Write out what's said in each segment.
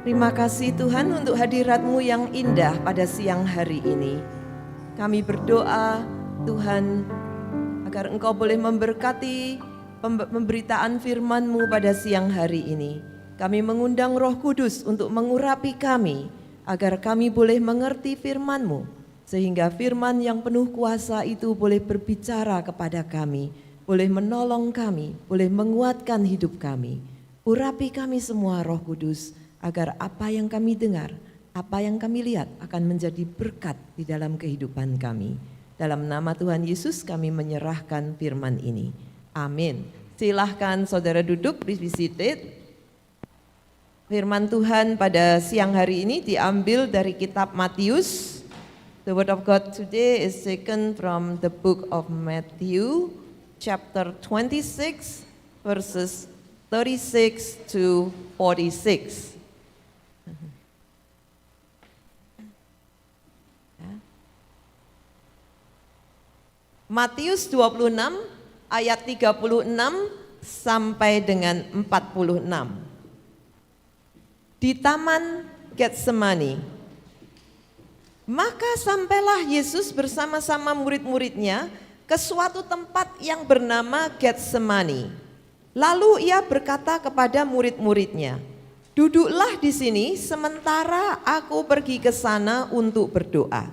Terima kasih Tuhan untuk hadirat-Mu yang indah pada siang hari ini. Kami berdoa Tuhan agar Engkau boleh memberkati pemberitaan firman-Mu pada siang hari ini. Kami mengundang Roh Kudus untuk mengurapi kami agar kami boleh mengerti firman-Mu, sehingga firman yang penuh kuasa itu boleh berbicara kepada kami, boleh menolong kami, boleh menguatkan hidup kami. Urapi kami semua Roh Kudus, agar apa yang kami dengar, apa yang kami lihat akan menjadi berkat di dalam kehidupan kami. Dalam nama Tuhan Yesus kami menyerahkan firman ini. Amin. Silahkan saudara duduk, be seated. Firman Tuhan pada siang hari ini diambil dari kitab Matius. The word of God today is taken from the book of Matthew, chapter 26, verses 36 to 46. Matius 26 ayat 36 sampai dengan 46. Di taman Getsemani. Maka sampailah Yesus bersama-sama murid-muridnya ke suatu tempat yang bernama Getsemani. Lalu ia berkata kepada murid-muridnya, "Duduklah di sini sementara aku pergi ke sana untuk berdoa."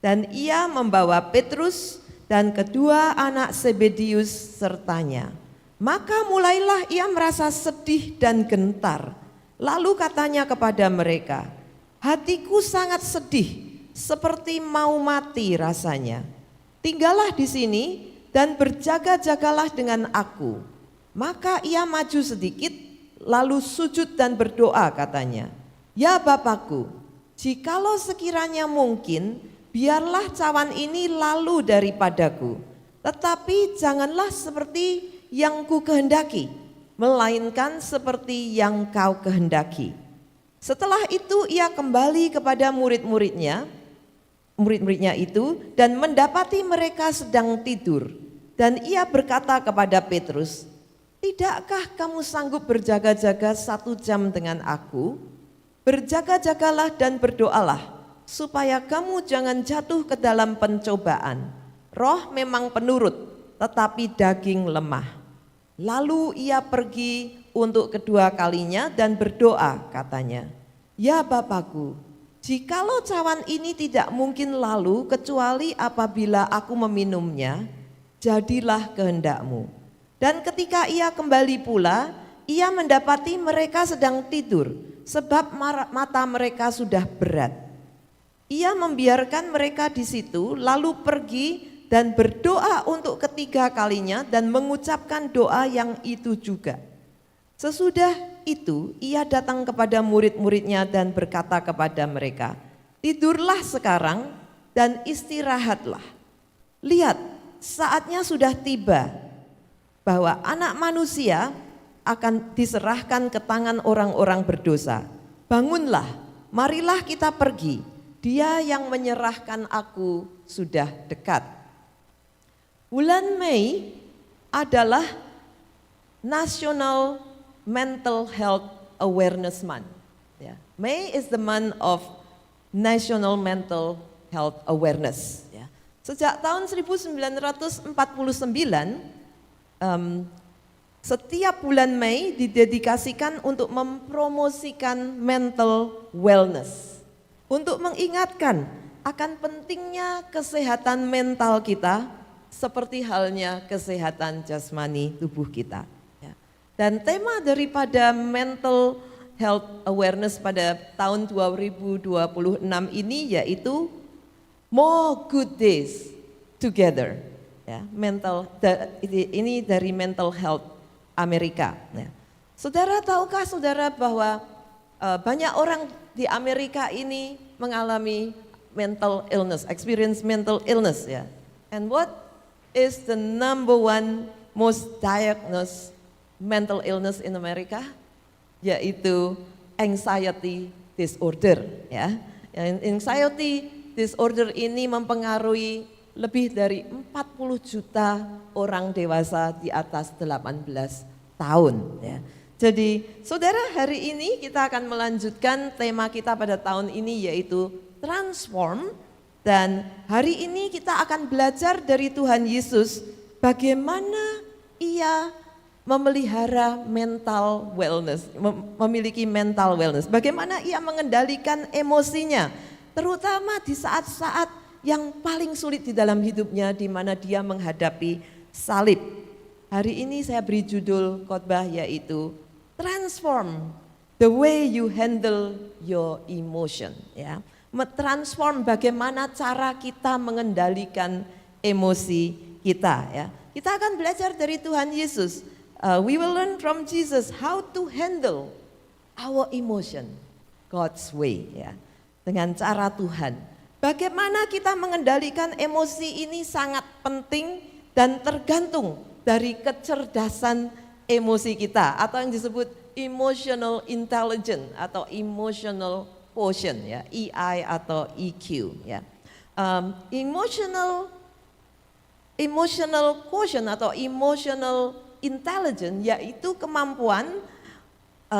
Dan ia membawa Petrus dan kedua anak Zebedius sertanya. Maka mulailah ia merasa sedih dan gentar. Lalu katanya kepada mereka, "Hatiku sangat sedih, seperti mau mati rasanya. Tinggallah di sini dan berjaga-jagalah dengan aku." Maka ia maju sedikit, lalu sujud dan berdoa katanya, "Ya Bapakku, jikalau sekiranya mungkin, biarlah cawan ini lalu daripadaku, tetapi janganlah seperti yang ku kehendaki, melainkan seperti yang kau kehendaki." Setelah itu ia kembali kepada murid-muridnya itu dan mendapati mereka sedang tidur. Dan ia berkata kepada Petrus, "Tidakkah kamu sanggup berjaga-jaga 1 jam dengan aku? Berjaga-jagalah dan berdoalah, supaya kamu jangan jatuh ke dalam pencobaan. Roh memang penurut, tetapi daging lemah." Lalu ia pergi untuk kedua kalinya dan berdoa katanya, "Ya Bapakku, jikalau cawan ini tidak mungkin lalu kecuali apabila aku meminumnya, jadilah kehendak-Mu." Dan ketika ia kembali pula, ia mendapati mereka sedang tidur, sebab mata mereka sudah berat. Ia membiarkan mereka di situ, lalu pergi dan berdoa untuk ketiga kalinya dan mengucapkan doa yang itu juga. Sesudah itu ia datang kepada murid-muridnya dan berkata kepada mereka, "Tidurlah sekarang dan istirahatlah. Lihat, saatnya sudah tiba bahwa Anak Manusia akan diserahkan ke tangan orang-orang berdosa. Bangunlah, marilah kita pergi. Dia yang menyerahkan aku sudah dekat." Bulan Mei adalah National Mental Health Awareness Month. Ya. May is the month of National Mental Health Awareness. Ya. Sejak tahun 1949, setiap bulan Mei didedikasikan untuk mempromosikan mental wellness, untuk mengingatkan akan pentingnya kesehatan mental kita, seperti halnya kesehatan jasmani tubuh kita. Ya. Dan tema daripada mental health awareness pada tahun 2026 ini yaitu More Good Days Together. Ya, ini dari Mental Health Amerika. Ya. Saudara, tahukah saudara bahwa banyak orang di Amerika ini mengalami mental illness, experience mental illness ya. And what is the number one most diagnosed mental illness in America? Yaitu anxiety disorder ya. Anxiety disorder ini mempengaruhi lebih dari 40 juta orang dewasa di atas 18 tahun ya. Jadi saudara, hari ini kita akan melanjutkan tema kita pada tahun ini yaitu transform. Dan hari ini kita akan belajar dari Tuhan Yesus bagaimana Ia memelihara mental wellness, memiliki mental wellness. Bagaimana Ia mengendalikan emosinya, terutama di saat-saat yang paling sulit di dalam hidupnya, di mana Dia menghadapi salib. Hari ini saya beri judul khotbah yaitu Transform the way you handle your emotion, ya. Transform bagaimana cara kita mengendalikan emosi kita, ya. Kita akan belajar dari Tuhan Yesus. We will learn from Jesus how to handle our emotion God's way, ya. Dengan cara Tuhan. Bagaimana kita mengendalikan emosi ini sangat penting dan tergantung dari kecerdasan emosi kita atau yang disebut emotional intelligence atau emotional quotient, ya, EI atau EQ, ya. Emotional quotient atau emotional intelligence yaitu kemampuan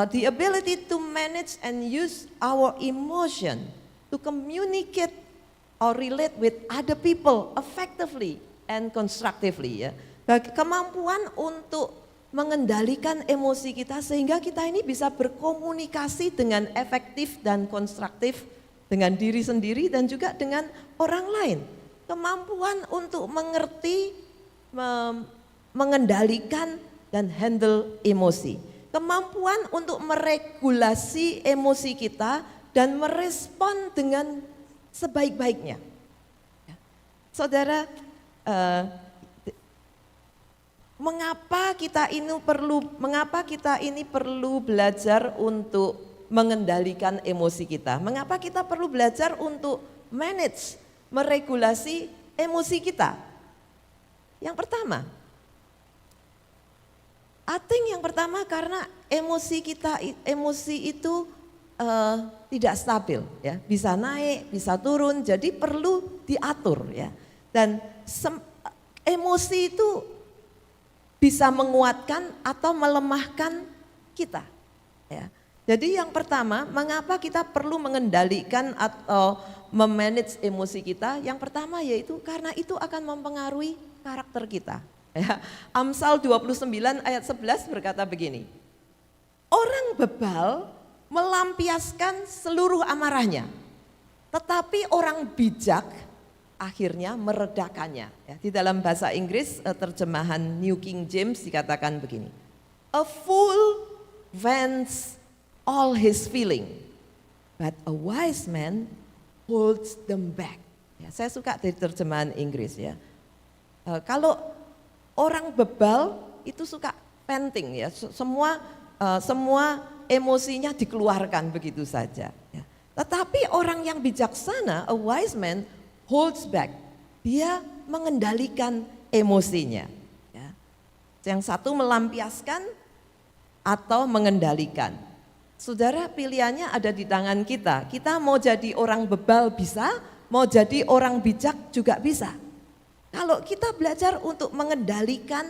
the ability to manage and use our emotion to communicate or relate with other people effectively and constructively, ya. Kemampuan untuk mengendalikan emosi kita sehingga kita ini bisa berkomunikasi dengan efektif dan konstruktif dengan diri sendiri dan juga dengan orang lain. Kemampuan untuk mengerti, mengendalikan dan handle emosi. Kemampuan untuk meregulasi emosi kita dan merespon dengan sebaik-baiknya. Saudara, mengapa kita ini perlu belajar untuk mengendalikan emosi kita? Mengapa kita perlu belajar untuk manage, meregulasi emosi kita? Yang pertama, yang pertama karena emosi itu tidak stabil, ya, bisa naik, bisa turun, jadi perlu diatur, ya. Dan emosi itu bisa menguatkan atau melemahkan kita, ya. Jadi yang pertama, mengapa kita perlu mengendalikan atau memanage emosi kita? Yang pertama yaitu karena itu akan mempengaruhi karakter kita, ya. Amsal 29 ayat 11 berkata begini, orang bebal melampiaskan seluruh amarahnya, tetapi orang bijak akhirnya meredakannya. Ya, di dalam bahasa Inggris terjemahan New King James dikatakan begini, a fool vents all his feeling, but a wise man holds them back. Ya, saya suka dari terjemahan Inggris, ya. Kalau orang bebal itu suka venting, ya, semua emosinya dikeluarkan begitu saja. Ya. Tetapi orang yang bijaksana, a wise man holds back, dia mengendalikan emosinya, ya. Yang satu melampiaskan atau mengendalikan. Saudara, pilihannya ada di tangan kita. Kita mau jadi orang bebal bisa, mau jadi orang bijak juga bisa. Kalau kita belajar untuk mengendalikan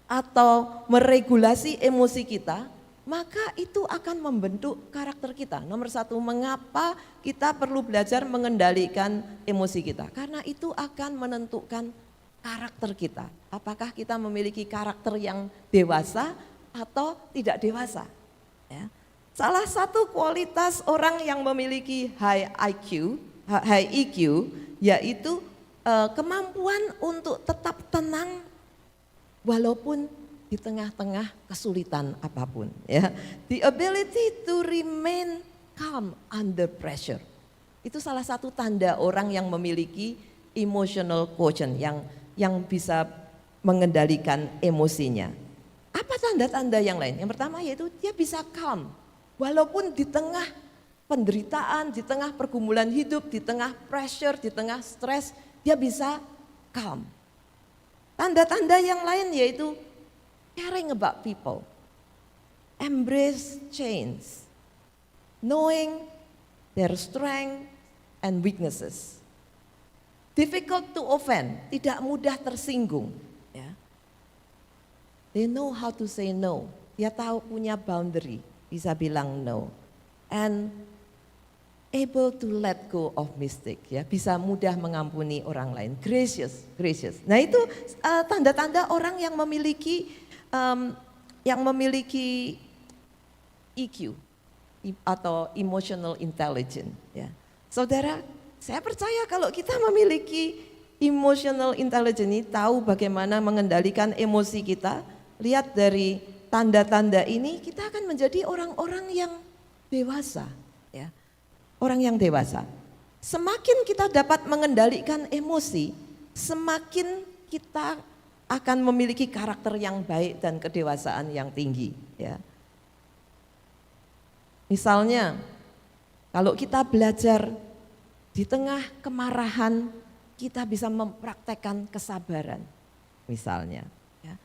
atau meregulasi emosi kita, maka itu akan membentuk karakter kita. Nomor satu, mengapa kita perlu belajar mengendalikan emosi kita? Karena itu akan menentukan karakter kita. Apakah kita memiliki karakter yang dewasa atau tidak dewasa, ya. Salah satu kualitas orang yang memiliki high EQ yaitu kemampuan untuk tetap tenang walaupun di tengah-tengah kesulitan apapun, ya. The ability to remain calm under pressure. Itu salah satu tanda orang yang memiliki emotional quotient, yang bisa mengendalikan emosinya. Apa tanda-tanda yang lain? Yang pertama yaitu dia bisa calm. Walaupun di tengah penderitaan, di tengah pergumulan hidup, di tengah pressure, di tengah stres, dia bisa calm. Tanda-tanda yang lain yaitu caring about people, embrace change, knowing their strength and weaknesses, difficult to offend, tidak mudah tersinggung, ya. They know how to say no, dia tahu punya boundary, bisa bilang no. And able to let go of mistake, ya, bisa mudah mengampuni orang lain, gracious. Nah itu tanda-tanda orang yang memiliki EQ atau emotional intelligence. Ya, saudara, saya percaya kalau kita memiliki emotional intelligence ini, tahu bagaimana mengendalikan emosi kita, lihat dari tanda-tanda ini, kita akan menjadi orang-orang yang dewasa, ya. Orang yang dewasa. Semakin kita dapat mengendalikan emosi, semakin kita akan memiliki karakter yang baik dan kedewasaan yang tinggi, ya. Misalnya, kalau kita belajar di tengah kemarahan, kita bisa mempraktekkan kesabaran, misalnya. Ya.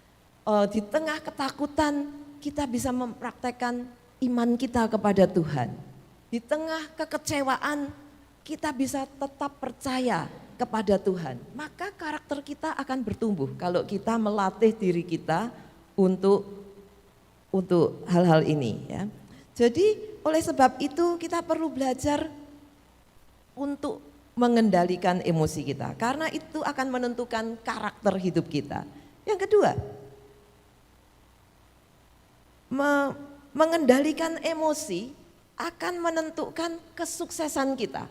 Di tengah ketakutan, kita bisa mempraktekkan iman kita kepada Tuhan. Di tengah kekecewaan, kita bisa tetap percaya kepada Tuhan. Maka karakter kita akan bertumbuh kalau kita melatih diri kita untuk hal-hal ini, ya. Jadi oleh sebab itu kita perlu belajar untuk mengendalikan emosi kita, karena itu akan menentukan karakter hidup kita. Yang kedua, mengendalikan emosi akan menentukan kesuksesan kita.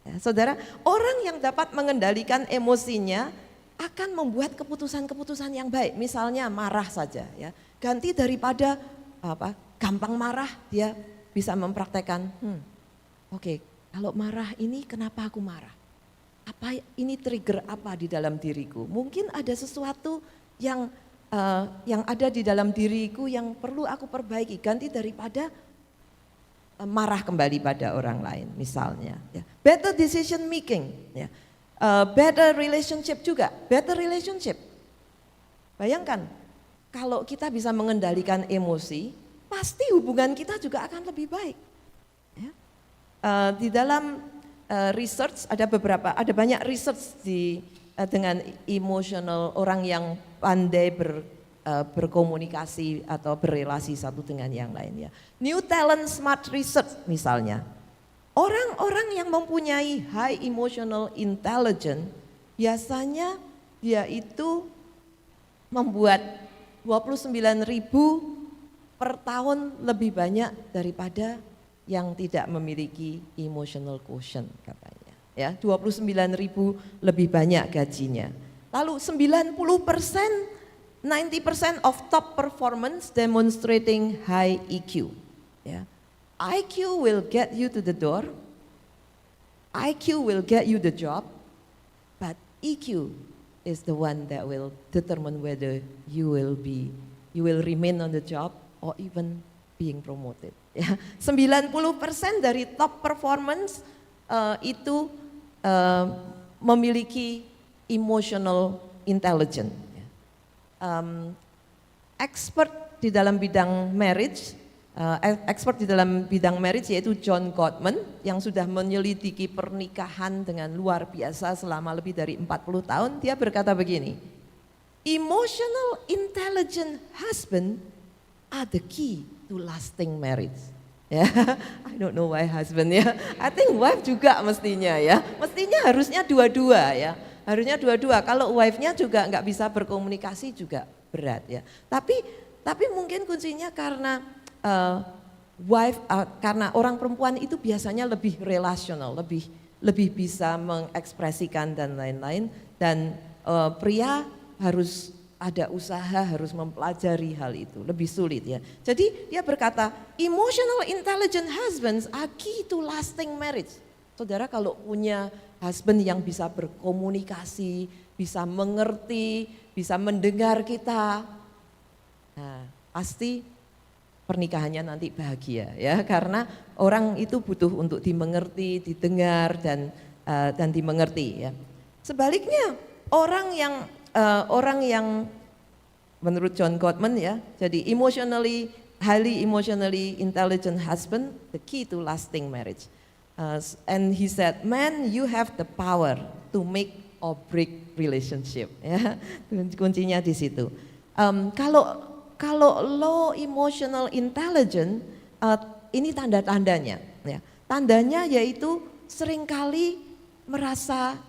Ya, saudara, orang yang dapat mengendalikan emosinya akan membuat keputusan-keputusan yang baik. Misalnya marah saja, ya, ganti daripada gampang marah, dia bisa mempraktekkan, oke, kalau marah ini kenapa aku marah? Apa ini trigger apa di dalam diriku? Mungkin ada sesuatu yang ada di dalam diriku yang perlu aku perbaiki, ganti daripada marah kembali pada orang lain, misalnya. Ya. Better decision making, ya. Better relationship juga, better relationship. Bayangkan, kalau kita bisa mengendalikan emosi, pasti hubungan kita juga akan lebih baik. Ya. Di dalam research ada banyak research dengan emotional, orang yang pandai berkomunikasi atau berrelasi satu dengan yang lain, ya. New Talent Smart Research misalnya. Orang-orang yang mempunyai high emotional intelligence biasanya dia itu membuat 29.000 per tahun lebih banyak daripada yang tidak memiliki emotional quotient katanya. Ya, 29.000 lebih banyak gajinya. Lalu 90% of top performance demonstrating high EQ. Ya. IQ will get you to the door, IQ will get you the job, but EQ is the one that will determine whether you will remain on the job or even being promoted. Ya. 90% dari top performance itu memiliki emotional intelligence. Expert di dalam bidang marriage, yaitu John Gottman yang sudah menyelidiki pernikahan dengan luar biasa selama lebih dari 40 tahun, dia berkata begini, emotional intelligent husband are the key to lasting marriage. Ya, I don't know why husband, ya. I think wife juga mestinya, ya. Mestinya harusnya dua-dua, ya. Harusnya dua-dua. Kalau wife-nya juga nggak bisa berkomunikasi juga berat, ya. Tapi mungkin kuncinya karena karena orang perempuan itu biasanya lebih relasional, lebih bisa mengekspresikan dan lain-lain. Dan pria harus ada usaha, harus mempelajari hal itu, lebih sulit, ya. Jadi dia berkata, emotional intelligent husbands are key to lasting marriage. Saudara kalau punya husband yang bisa berkomunikasi, bisa mengerti, bisa mendengar kita, nah, pasti pernikahannya nanti bahagia, ya, karena orang itu butuh untuk dimengerti, didengar dan dimengerti, ya. Sebaliknya orang yang menurut John Gottman, ya, jadi highly emotionally intelligent husband, the key to lasting marriage. And he said, man, you have the power to make or break relationship. Ya, kuncinya di situ. Kalau kalau low emotional intelligence, ini tanda-tandanya. Ya. Tandanya yaitu seringkali merasa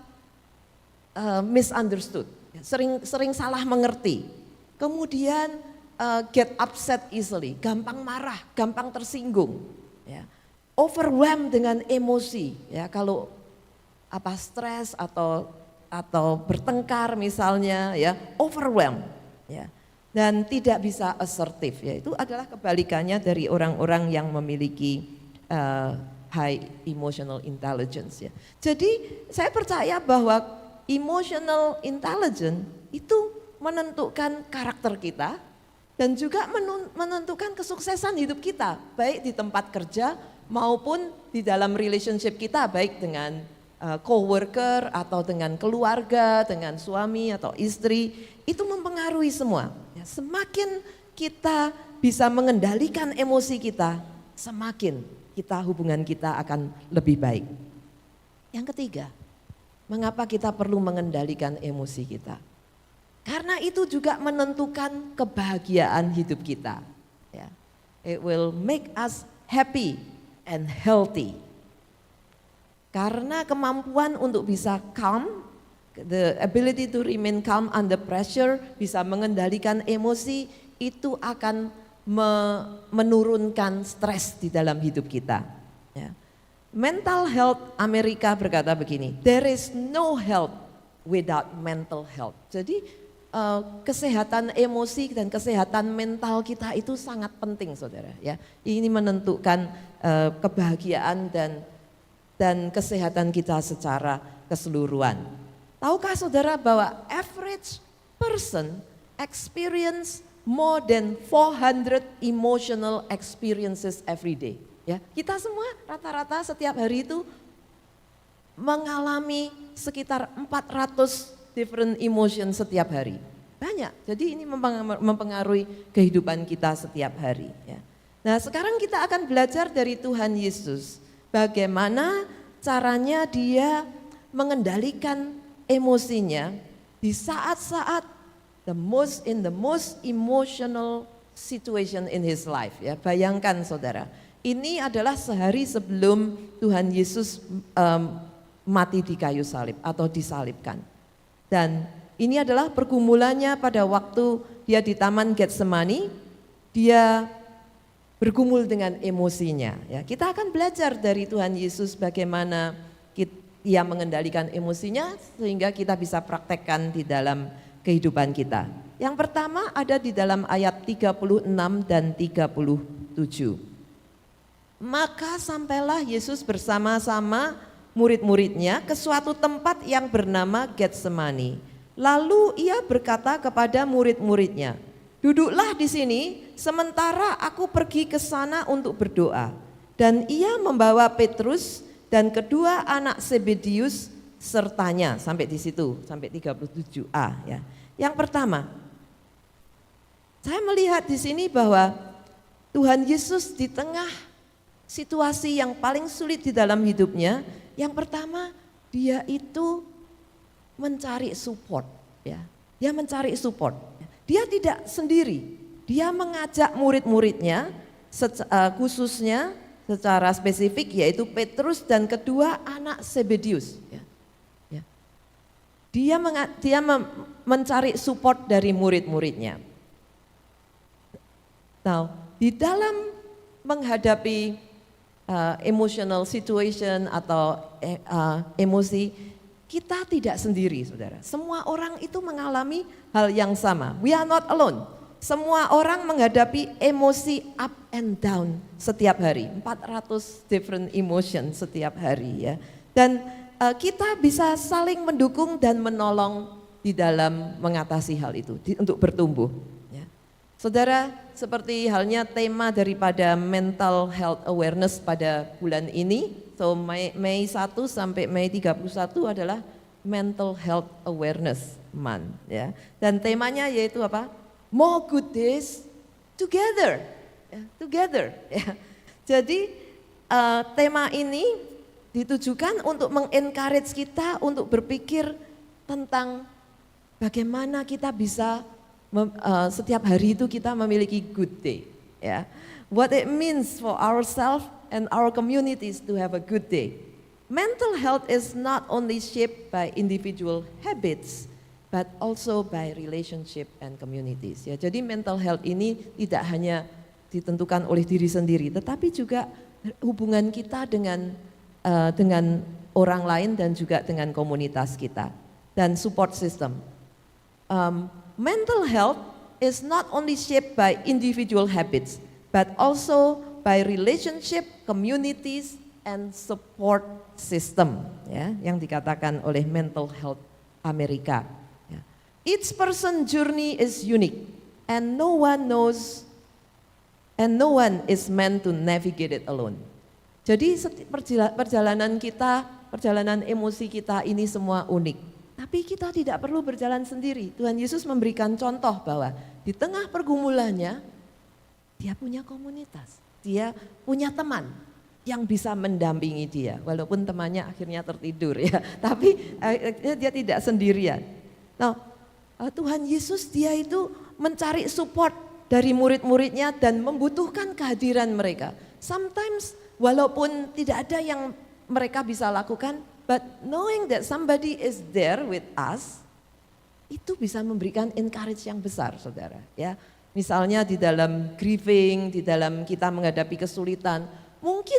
misunderstood, sering salah mengerti. Kemudian get upset easily, gampang marah, gampang tersinggung. Ya. Overwhelmed dengan emosi, ya kalau stres atau bertengkar misalnya, ya overwhelmed, ya. Dan tidak bisa asertif, ya itu adalah kebalikannya dari orang-orang yang memiliki high emotional intelligence, ya. Jadi saya percaya bahwa emotional intelligence itu menentukan karakter kita dan juga menentukan kesuksesan hidup kita, baik di tempat kerja maupun di dalam relationship kita, baik dengan coworker atau dengan keluarga, dengan suami atau istri, itu mempengaruhi semua. Ya, semakin kita bisa mengendalikan emosi kita, semakin hubungan kita akan lebih baik. Yang ketiga, mengapa kita perlu mengendalikan emosi kita? Karena itu juga menentukan kebahagiaan hidup kita. Ya. It will make us happy and healthy. Karena kemampuan untuk bisa calm, the ability to remain calm under pressure, bisa mengendalikan emosi, itu akan menurunkan stres di dalam hidup kita. Ya. Mental health Amerika berkata begini, there is no health without mental health. Jadi kesehatan emosi dan kesehatan mental kita itu sangat penting, saudara. Ya, ini menentukan kebahagiaan dan kesehatan kita secara keseluruhan. Tahukah saudara bahwa average person experience more than 400 emotional experiences every day. Ya, kita semua rata-rata setiap hari itu mengalami sekitar 400 different emotion setiap hari. Banyak, jadi ini mempengaruhi kehidupan kita setiap hari. Ya. Nah sekarang kita akan belajar dari Tuhan Yesus, bagaimana caranya dia mengendalikan emosinya di saat-saat in the most emotional situation in his life. Ya, bayangkan saudara, ini adalah sehari sebelum Tuhan Yesus mati di kayu salib atau disalibkan. Dan ini adalah pergumulannya pada waktu dia di Taman Getsemani, dia bergumul dengan emosinya. Ya, kita akan belajar dari Tuhan Yesus bagaimana dia mengendalikan emosinya sehingga kita bisa praktekkan di dalam kehidupan kita. Yang pertama ada di dalam ayat 36 dan 37. Maka sampailah Yesus bersama-sama murid-muridnya ke suatu tempat yang bernama Getsemani. Lalu ia berkata kepada murid-muridnya, duduklah di sini sementara aku pergi ke sana untuk berdoa. Dan ia membawa Petrus dan kedua anak Zebedius sertanya, sampai di situ, sampai 37a ya. Yang pertama, saya melihat di sini bahwa Tuhan Yesus di tengah situasi yang paling sulit di dalam hidupnya, yang pertama dia itu mencari support ya. Dia mencari support. Dia tidak sendiri. Dia mengajak murid-muridnya khususnya secara spesifik yaitu Petrus dan kedua anak Zebedius ya. Dia mencari support dari murid-muridnya. Nah, di dalam menghadapi emotional situation atau emosi, kita tidak sendiri, saudara. Semua orang itu mengalami hal yang sama. We are not alone. Semua orang menghadapi emosi up and down setiap hari. 400 different emotion setiap hari ya. Dan kita bisa saling mendukung dan menolong di dalam mengatasi hal itu untuk bertumbuh. Ya. Saudara, seperti halnya tema daripada mental health awareness pada bulan ini, so Mei 1 sampai Mei 31 adalah mental health awareness month. Ya. Dan temanya yaitu apa? More good days together, ya, together. Ya. Jadi tema ini ditujukan untuk mengencourage kita untuk berpikir tentang bagaimana kita bisa setiap hari itu kita memiliki good day. Ya, what it means for ourselves and our communities to have a good day. Mental health is not only shaped by individual habits, but also by relationship and communities. Ya, jadi mental health ini tidak hanya ditentukan oleh diri sendiri, tetapi juga hubungan kita dengan orang lain dan juga dengan komunitas kita dan support system. Mental health is not only shaped by individual habits, but also by relationship, communities, and support system, ya, yang dikatakan oleh Mental Health Amerika. Ya. Each person journey is unique, and no one is meant to navigate it alone. Jadi perjalanan kita, perjalanan emosi kita ini semua unik. Tapi kita tidak perlu berjalan sendiri. Tuhan Yesus memberikan contoh bahwa di tengah pergumulannya, dia punya komunitas, dia punya teman yang bisa mendampingi dia. Walaupun temannya akhirnya tertidur ya, tapi dia tidak sendirian. Nah, Tuhan Yesus dia itu mencari support dari murid-muridnya dan membutuhkan kehadiran mereka. Sometimes walaupun tidak ada yang mereka bisa lakukan, but knowing that somebody is there with us, itu bisa memberikan encourage yang besar, saudara. Ya, misalnya di dalam grieving, di dalam kita menghadapi kesulitan, mungkin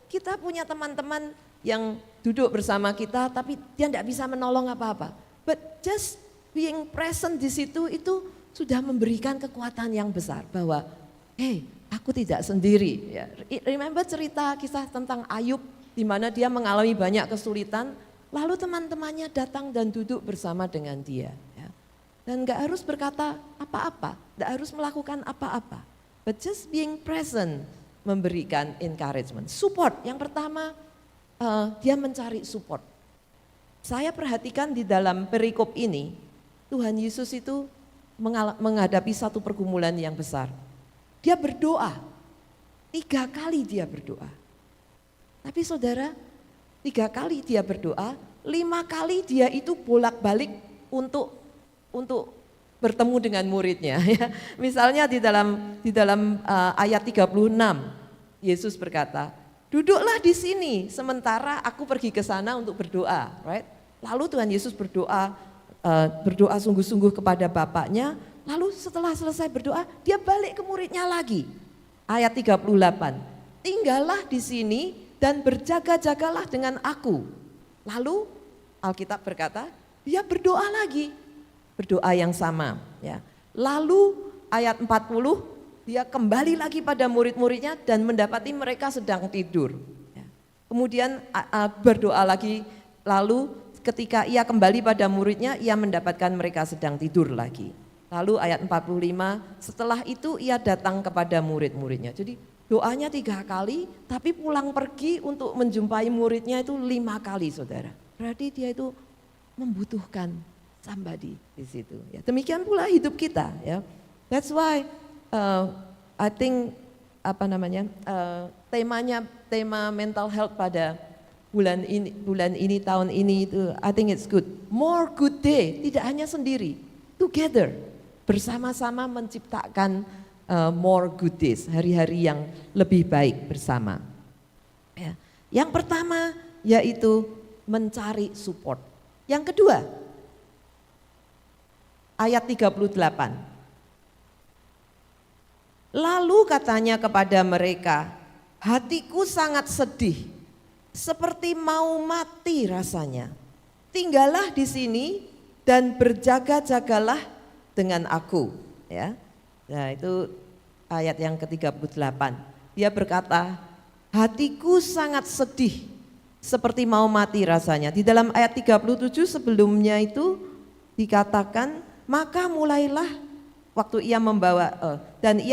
kita punya teman-teman yang duduk bersama kita, tapi dia tidak bisa menolong apa-apa. But just being present di situ itu sudah memberikan kekuatan yang besar bahwa, hey, aku tidak sendiri. Ya, remember cerita kisah tentang Ayub, di mana dia mengalami banyak kesulitan, lalu teman-temannya datang dan duduk bersama dengan dia. Ya. Dan gak harus berkata apa-apa, gak harus melakukan apa-apa, but just being present memberikan encouragement. Support, yang pertama dia mencari support. Saya perhatikan di dalam perikop ini, Tuhan Yesus itu menghadapi satu pergumulan yang besar. Dia berdoa, 3 kali dia berdoa. Tapi saudara, 3 kali dia berdoa, 5 kali dia itu bolak-balik untuk bertemu dengan muridnya. Ya. Misalnya di dalam ayat 36, Yesus berkata, duduklah di sini sementara aku pergi ke sana untuk berdoa. Right? Lalu Tuhan Yesus berdoa sungguh-sungguh kepada Bapaknya, lalu setelah selesai berdoa, dia balik ke muridnya lagi. Ayat 38, tinggallah di sini dan berjaga-jagalah dengan aku. Lalu Alkitab berkata, dia berdoa lagi, berdoa yang sama. Ya. Lalu ayat 40, dia kembali lagi pada murid-muridnya dan mendapati mereka sedang tidur. Ya. Kemudian berdoa lagi, lalu ketika ia kembali pada muridnya, ia mendapatkan mereka sedang tidur lagi. Lalu ayat 45, setelah itu ia datang kepada murid-muridnya. Jadi doanya 3 kali, tapi pulang pergi untuk menjumpai muridnya itu 5 kali, saudara. Berarti dia itu membutuhkan somebody di situ. Ya, demikian pula hidup kita. Ya, that's why I think tema mental health pada bulan ini tahun ini itu I think it's good. More good day, tidak hanya sendiri, together, bersama-sama menciptakan more good days, hari-hari yang lebih baik bersama. Ya. Yang pertama yaitu mencari support. Yang kedua, ayat 38. Lalu katanya kepada mereka, hatiku sangat sedih, seperti mau mati rasanya. Tinggallah di sini dan berjaga-jagalah dengan aku. Ya. Nah itu ayat yang ke-38. Dia berkata, hatiku sangat sedih, seperti mau mati rasanya. Di dalam ayat 37 sebelumnya itu dikatakan, maka mulailah waktu ia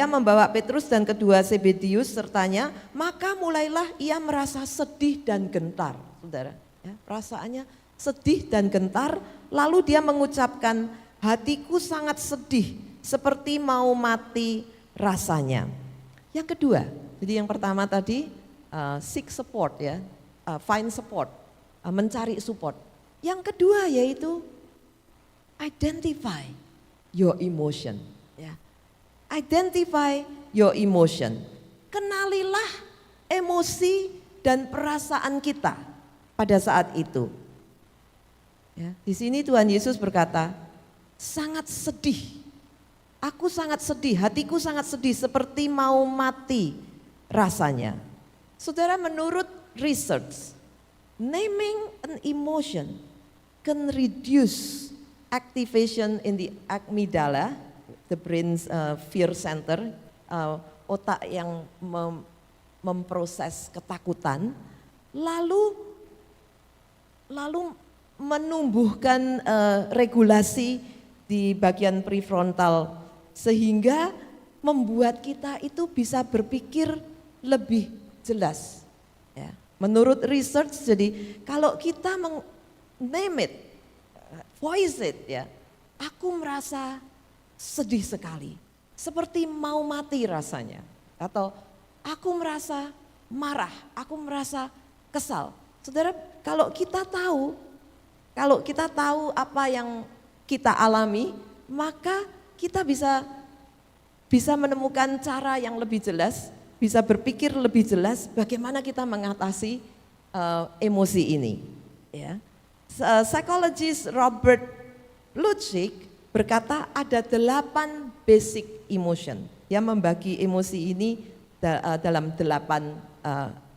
membawa Petrus dan kedua Zebedius sertanya, maka mulailah ia merasa sedih dan gentar. Saudara, ya, perasaannya sedih dan gentar, lalu dia mengucapkan, hatiku sangat sedih, seperti mau mati rasanya. Yang kedua, jadi yang pertama tadi seek support, ya, find support, mencari support. Yang kedua yaitu identify your emotion. Ya. Identify your emotion. Kenalilah emosi dan perasaan kita pada saat itu. Ya, di sini Tuhan Yesus berkata, sangat sedih. Aku sangat sedih, hatiku sangat sedih seperti mau mati rasanya. Saudara, menurut research, naming an emotion can reduce activation in the amygdala, the brain's fear center, otak yang memproses ketakutan, lalu menumbuhkan regulasi di bagian prefrontal sehingga membuat kita itu bisa berpikir lebih jelas. Ya. Menurut research, jadi kalau kita name it, voice it, ya, aku merasa sedih sekali, seperti mau mati rasanya, atau aku merasa marah, aku merasa kesal. Saudara, kalau kita tahu apa yang kita alami, maka kita bisa menemukan cara yang lebih jelas, bisa berpikir lebih jelas bagaimana kita mengatasi emosi ini. Ya. Psikologis Robert Plutchik berkata ada 8 basic emotion. Dia membagi emosi ini dalam 8.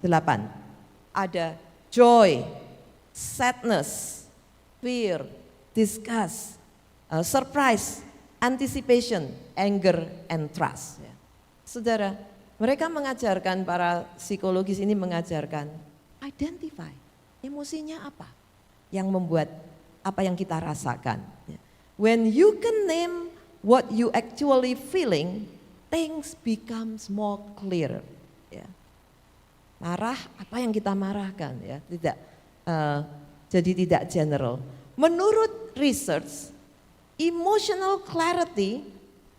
Ada joy, sadness, fear, disgust, surprise, anticipation, anger, and trust. Ya. Saudara, mereka mengajarkan, para psikologis ini mengajarkan, identify, emosinya apa yang membuat apa yang kita rasakan. Ya. When you can name what you actually feeling, things becomes more clear. Ya. Marah, apa yang kita marahkan, ya, jadi tidak general. Menurut research, emotional clarity,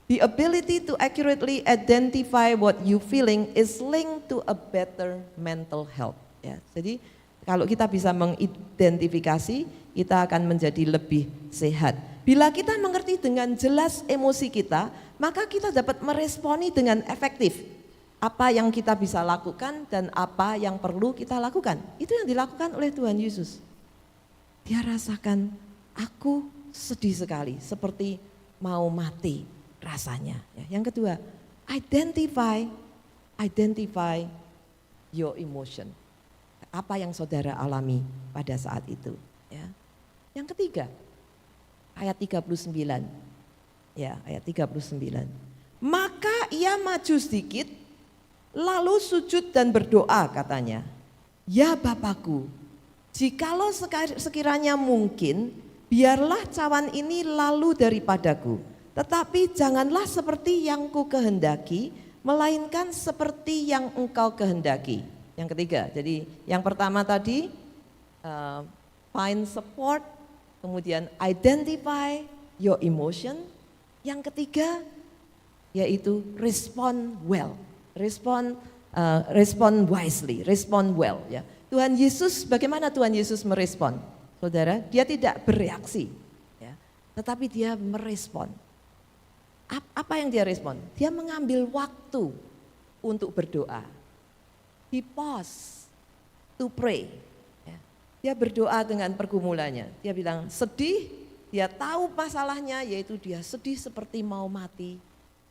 the ability to accurately identify what you feeling is linked to a better mental health. Ya, jadi kalau kita bisa mengidentifikasi, kita akan menjadi lebih sehat. Bila kita mengerti dengan jelas emosi kita, maka kita dapat meresponi dengan efektif apa yang kita bisa lakukan dan apa yang perlu kita lakukan. Itu yang dilakukan oleh Tuhan Yesus. Dia rasakan, aku sedih sekali, seperti mau mati rasanya. Yang kedua, identify your emotion. Apa yang saudara alami pada saat itu. Ya. Yang ketiga, ayat 39. Ya, ayat 39. Maka ia maju sedikit, lalu sujud dan berdoa katanya. Ya Bapakku, jikalau sekiranya mungkin, biarlah cawan ini lalu daripadaku, tetapi janganlah seperti yang ku kehendaki, melainkan seperti yang engkau kehendaki. Yang ketiga, jadi yang pertama tadi find support, kemudian identify your emotion. Yang ketiga yaitu respond well, respond wisely, respond well. Ya. Tuhan Yesus, bagaimana Tuhan Yesus merespon? Saudara, dia tidak bereaksi, ya, tetapi dia merespon. Apa yang dia respon? Dia mengambil waktu untuk berdoa. He pause to pray. Ya. Dia berdoa dengan pergumulannya. Dia bilang sedih, dia tahu masalahnya, yaitu dia sedih seperti mau mati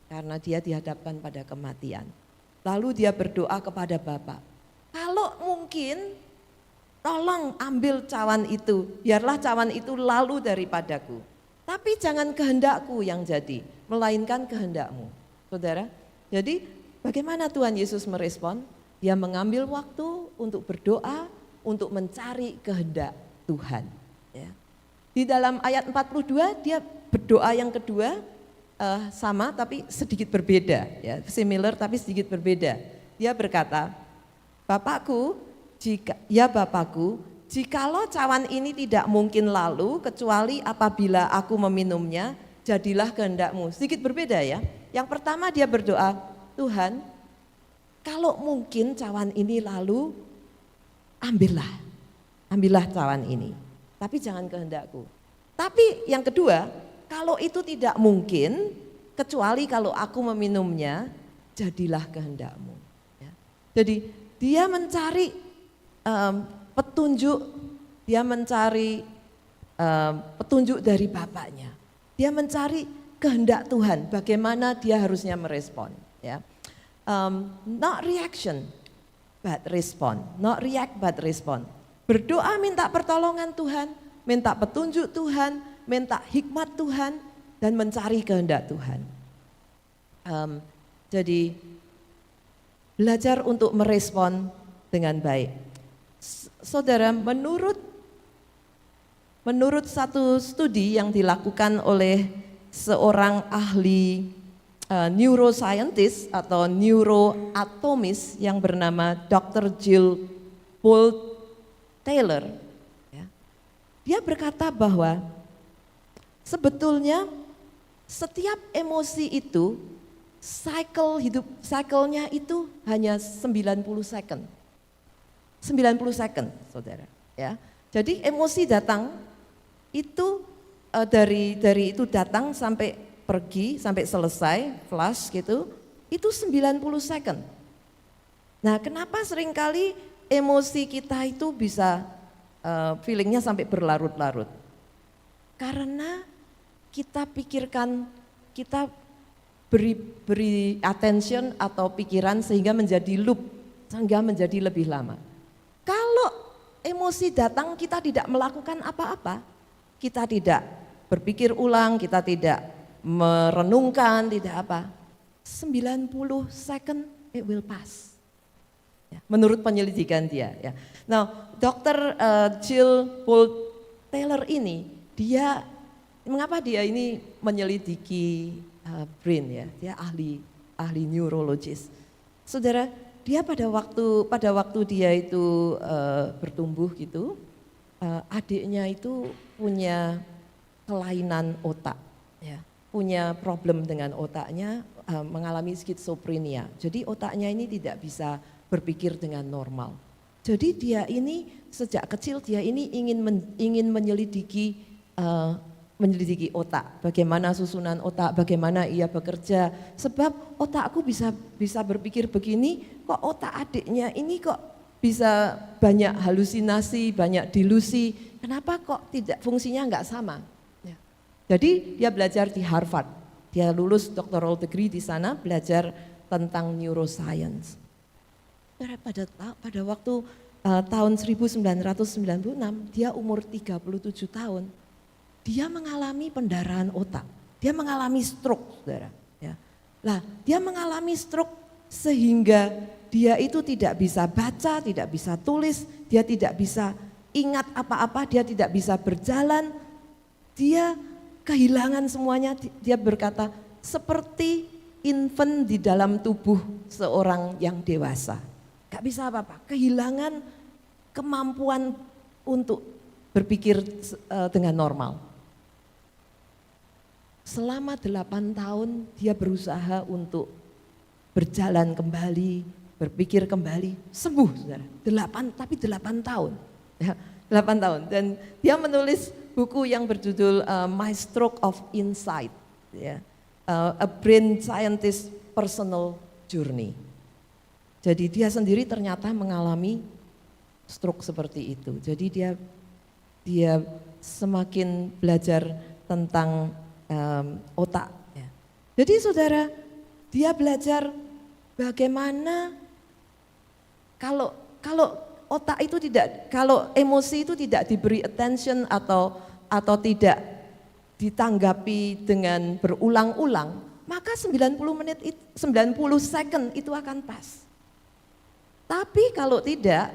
karena dia dihadapkan pada kematian. Lalu dia berdoa kepada Bapa. Kalau mungkin tolong ambil cawan itu, biarlah cawan itu lalu daripadaku. Tapi jangan kehendakku yang jadi, melainkan kehendakmu. Saudara, jadi bagaimana Tuhan Yesus merespon? Dia mengambil waktu untuk berdoa, untuk mencari kehendak Tuhan. Ya. Di dalam ayat 42 dia berdoa yang kedua sama tapi sedikit berbeda. Ya, similar tapi sedikit berbeda. Dia berkata, Bapakku, jikalau cawan ini tidak mungkin lalu kecuali apabila aku meminumnya, jadilah kehendakmu. Sedikit berbeda ya. Yang pertama dia berdoa, Tuhan, kalau mungkin cawan ini lalu ambillah cawan ini. Tapi jangan kehendakku. Tapi yang kedua, kalau itu tidak mungkin, kecuali kalau aku meminumnya, jadilah kehendakmu. Ya. Jadi dia mencari petunjuk, dia mencari petunjuk dari Bapaknya. Dia mencari kehendak Tuhan, bagaimana dia harusnya merespon. Ya. Not reaction, but respond. Not react, but respond. Berdoa minta pertolongan Tuhan, minta petunjuk Tuhan, minta hikmat Tuhan, dan mencari kehendak Tuhan. Jadi belajar untuk merespon dengan baik. Saudara, menurut satu studi yang dilakukan oleh seorang ahli neuroscientist atau neuroatomis yang bernama Dr. Jill Bolte Taylor, ya, dia berkata bahwa sebetulnya setiap emosi itu cycle-nya itu hanya 90 second. 90 second, saudara. Ya. Jadi emosi datang itu dari itu datang sampai pergi, sampai selesai, flash gitu, itu 90 second. Nah, kenapa seringkali emosi kita itu bisa feelingnya sampai berlarut-larut? Karena kita pikirkan, kita beri attention atau pikiran sehingga menjadi loop, sehingga menjadi lebih lama. Kalau emosi datang kita tidak melakukan apa-apa, kita tidak berpikir ulang, kita tidak merenungkan, tidak apa, 90 second it will pass. Ya, menurut penyelidikan dia. Ya. Nah, Dr. Jill Bolte Taylor ini, mengapa dia ini menyelidiki brain ya, dia ahli neurologis. Saudara, dia pada waktu dia itu bertumbuh gitu, adiknya itu punya kelainan otak, ya, punya problem dengan otaknya, mengalami skizofrenia. Jadi otaknya ini tidak bisa berpikir dengan normal. Jadi dia ini sejak kecil dia ini ingin menyelidiki otak, bagaimana susunan otak, bagaimana ia bekerja. Sebab otakku bisa berpikir begini, kok otak adiknya ini kok bisa banyak halusinasi, banyak delusi. Kenapa kok tidak fungsinya enggak sama? Ya. Jadi dia belajar di Harvard, dia lulus doctoral degree di sana, belajar tentang neuroscience. Pada waktu tahun 1996, dia umur 37 tahun. Dia mengalami pendarahan otak, dia mengalami stroke, saudara. Ya. Lah, dia mengalami stroke sehingga dia itu tidak bisa baca, tidak bisa tulis, dia tidak bisa ingat apa-apa, dia tidak bisa berjalan, dia kehilangan semuanya. Dia berkata seperti infant di dalam tubuh seorang yang dewasa, gak bisa apa-apa, kehilangan kemampuan untuk berpikir dengan normal. Selama 8 tahun dia berusaha untuk berjalan kembali, berpikir kembali, sembuh, saudara. 8 tahun, ya, 8 tahun. Dan dia menulis buku yang berjudul My Stroke of Insight, ya, A Brain Scientist Personal Journey. Jadi dia sendiri ternyata mengalami stroke seperti itu. Jadi dia semakin belajar tentang otak. Ya. Jadi saudara, dia belajar bagaimana kalau otak itu kalau emosi itu tidak diberi attention atau tidak ditanggapi dengan berulang-ulang, maka 90 second itu akan pas. Tapi kalau tidak,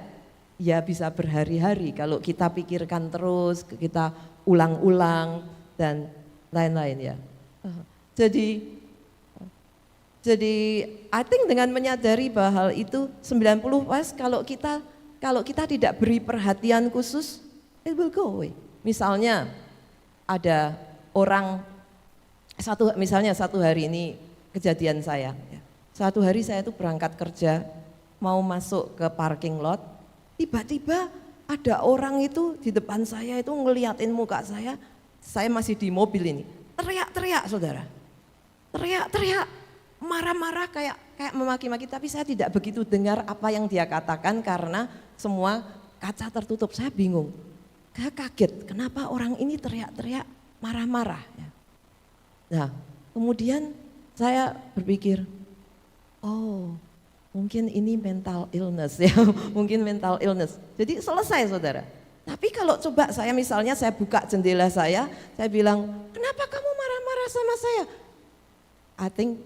ya bisa berhari-hari kalau kita pikirkan terus, kita ulang-ulang dan lain-lain ya. Jadi I think dengan menyadari bahwa hal itu 90 pas, kalau kita tidak beri perhatian khusus, it will go away. Misalnya ada orang misalnya satu hari ini kejadian saya. Satu hari saya itu berangkat kerja, mau masuk ke parking lot, tiba-tiba ada orang itu di depan saya itu ngeliatin muka saya masih di mobil ini, teriak-teriak saudara. Teriak-teriak, marah-marah kayak memaki-maki, tapi saya tidak begitu dengar apa yang dia katakan karena semua kaca tertutup. Saya bingung, saya kaget kenapa orang ini teriak-teriak marah-marah. Nah kemudian saya berpikir, oh mungkin ini mental illness ya, mungkin mental illness. Jadi selesai saudara. Tapi kalau coba saya misalnya saya buka jendela saya bilang, kenapa kamu marah-marah sama saya? I think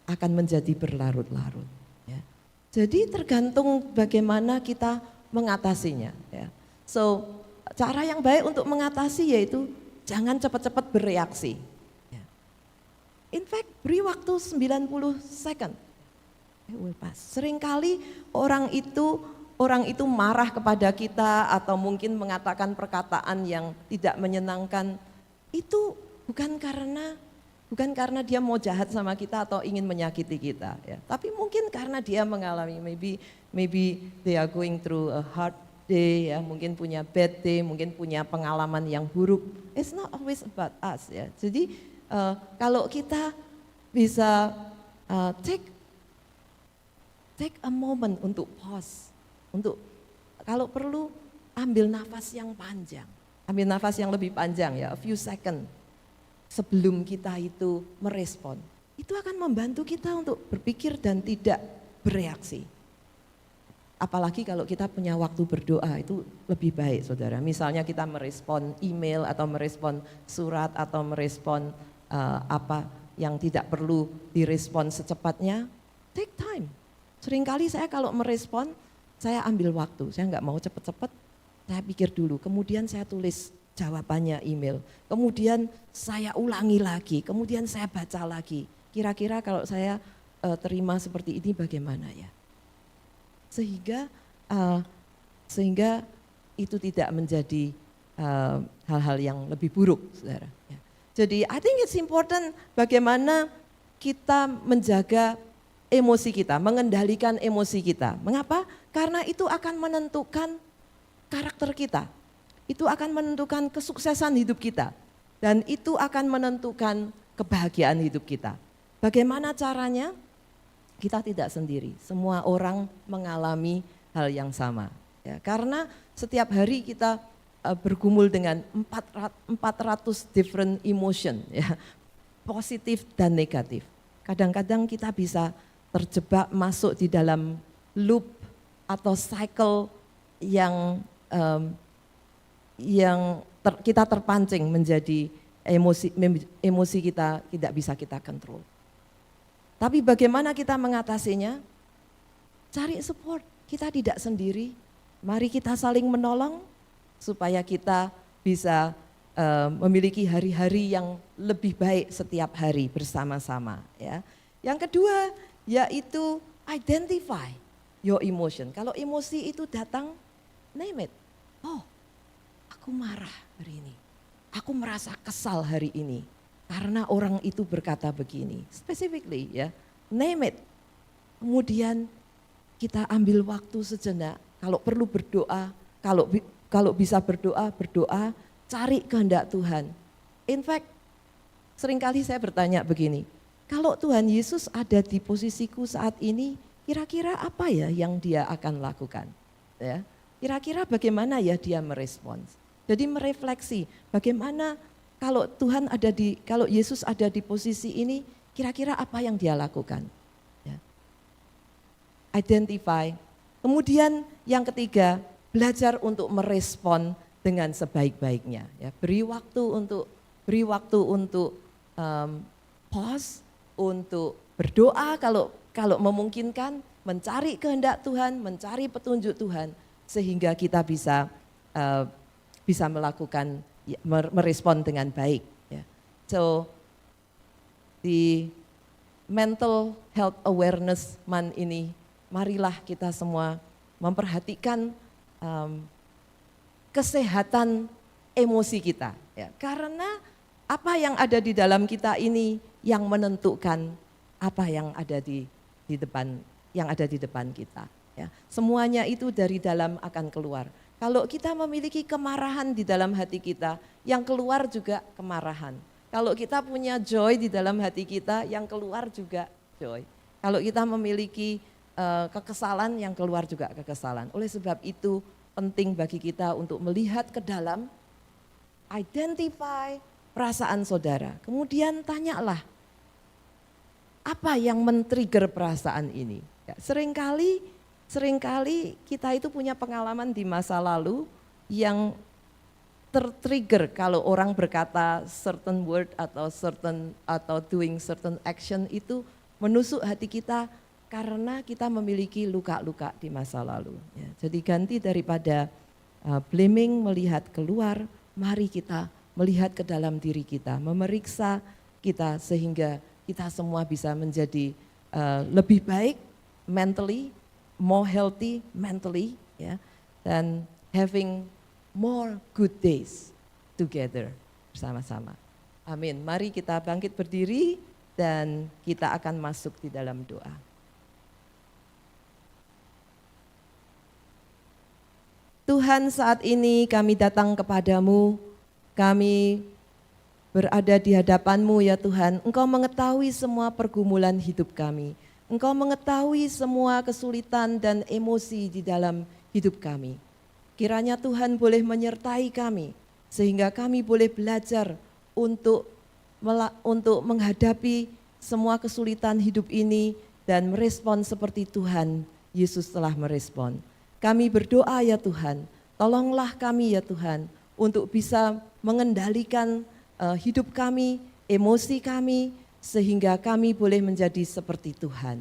akan menjadi berlarut-larut. Ya. Jadi tergantung bagaimana kita mengatasinya. Ya. So cara yang baik untuk mengatasi yaitu jangan cepat-cepat bereaksi. Ya. In fact beri waktu 90 second. Seringkali orang itu marah kepada kita atau mungkin mengatakan perkataan yang tidak menyenangkan. Itu bukan karena dia mau jahat sama kita atau ingin menyakiti kita, ya. Tapi mungkin karena dia mengalami maybe they are going through a hard day, ya. Mungkin punya bad day, mungkin punya pengalaman yang buruk. It's not always about us, ya. Jadi kalau kita bisa take a moment untuk pause, untuk kalau perlu ambil nafas yang panjang, ambil nafas yang lebih panjang ya, a few second. Sebelum kita itu merespon, itu akan membantu kita untuk berpikir dan tidak bereaksi. Apalagi kalau kita punya waktu berdoa, itu lebih baik saudara. Misalnya kita merespon email atau merespon surat atau merespon apa yang tidak perlu direspon secepatnya, take time. Seringkali saya kalau merespon, saya ambil waktu, saya nggak mau cepet-cepet, saya pikir dulu, kemudian saya tulis jawabannya email, kemudian saya ulangi lagi, kemudian saya baca lagi. Kira-kira kalau saya terima seperti ini bagaimana ya? Sehingga itu tidak menjadi hal-hal yang lebih buruk, saudara. Jadi I think it's important bagaimana kita menjaga emosi kita, mengendalikan emosi kita. Mengapa? Karena itu akan menentukan karakter kita. Itu akan menentukan kesuksesan hidup kita. Dan itu akan menentukan kebahagiaan hidup kita. Bagaimana caranya? Kita tidak sendiri. Semua orang mengalami hal yang sama. Ya, karena setiap hari kita bergumul dengan 400 different emotion. Ya, positif dan negatif. Kadang-kadang kita bisa terjebak masuk di dalam loop atau cycle yang kita terpancing menjadi emosi kita tidak bisa kita kontrol. Tapi bagaimana kita mengatasinya? Cari support, kita tidak sendiri. Mari kita saling menolong supaya kita bisa memiliki hari-hari yang lebih baik setiap hari bersama-sama. Ya. Yang kedua yaitu identify your emotion. Kalau emosi itu datang, name it. Oh, aku marah hari ini. Aku merasa kesal hari ini karena orang itu berkata begini. Specifically ya, name it. Kemudian kita ambil waktu sejenak. Kalau perlu berdoa, kalau bisa berdoa, cari kehendak Tuhan. In fact, seringkali saya bertanya begini, kalau Tuhan Yesus ada di posisiku saat ini, kira-kira apa ya yang dia akan lakukan? Ya. Kira-kira bagaimana ya dia merespons? Jadi merefleksi bagaimana kalau kalau Yesus ada di posisi ini, kira-kira apa yang dia lakukan? Ya. Identify. Kemudian yang ketiga, belajar untuk merespon dengan sebaik-baiknya. Ya. Beri waktu untuk pause, untuk berdoa kalau memungkinkan, mencari kehendak Tuhan, mencari petunjuk Tuhan, sehingga kita bisa melakukan, merespon dengan baik. Ya. So, di Mental Health Awareness Month ini, marilah kita semua memperhatikan kesehatan emosi kita. Ya. Karena apa yang ada di dalam kita ini yang menentukan apa yang ada di depan kita. Ya. Semuanya itu dari dalam akan keluar. Kalau kita memiliki kemarahan di dalam hati kita, yang keluar juga kemarahan. Kalau kita punya joy di dalam hati kita, yang keluar juga joy. Kalau kita memiliki kekesalan, yang keluar juga kekesalan. Oleh sebab itu penting bagi kita untuk melihat ke dalam, identify perasaan saudara. Kemudian tanyalah, apa yang men-trigger perasaan ini? Ya, seringkali kita itu punya pengalaman di masa lalu yang tertrigger kalau orang berkata certain word atau doing certain action itu menusuk hati kita karena kita memiliki luka-luka di masa lalu. Ya, jadi ganti daripada blaming melihat keluar, mari kita melihat ke dalam diri kita, memeriksa kita sehingga kita semua bisa menjadi lebih baik mentally, more healthy mentally, ya, dan having more good days together bersama-sama. Amin. Mari kita bangkit berdiri dan kita akan masuk di dalam doa. Tuhan, saat ini kami datang kepadamu, kami berada di hadapan-Mu ya Tuhan. Engkau mengetahui semua pergumulan hidup kami. Engkau mengetahui semua kesulitan dan emosi di dalam hidup kami. Kiranya Tuhan boleh menyertai kami sehingga kami boleh belajar untuk menghadapi semua kesulitan hidup ini dan merespon seperti Tuhan Yesus telah merespon. Kami berdoa ya Tuhan, tolonglah kami ya Tuhan untuk bisa mengendalikan hidup kami, emosi kami, sehingga kami boleh menjadi seperti Tuhan.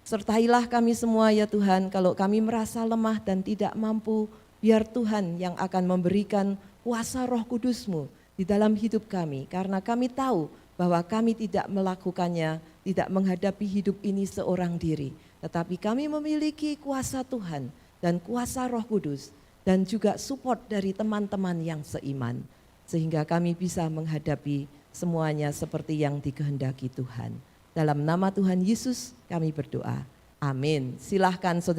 Sertailah kami semua ya Tuhan, kalau kami merasa lemah dan tidak mampu, biar Tuhan yang akan memberikan kuasa Roh Kudus-Mu di dalam hidup kami. Karena kami tahu bahwa kami tidak melakukannya, tidak menghadapi hidup ini seorang diri. Tetapi kami memiliki kuasa Tuhan dan kuasa Roh Kudus dan juga support dari teman-teman yang seiman. Sehingga kami bisa menghadapi semuanya seperti yang dikehendaki Tuhan. Dalam nama Tuhan Yesus kami berdoa. Amin. Silahkan saudara.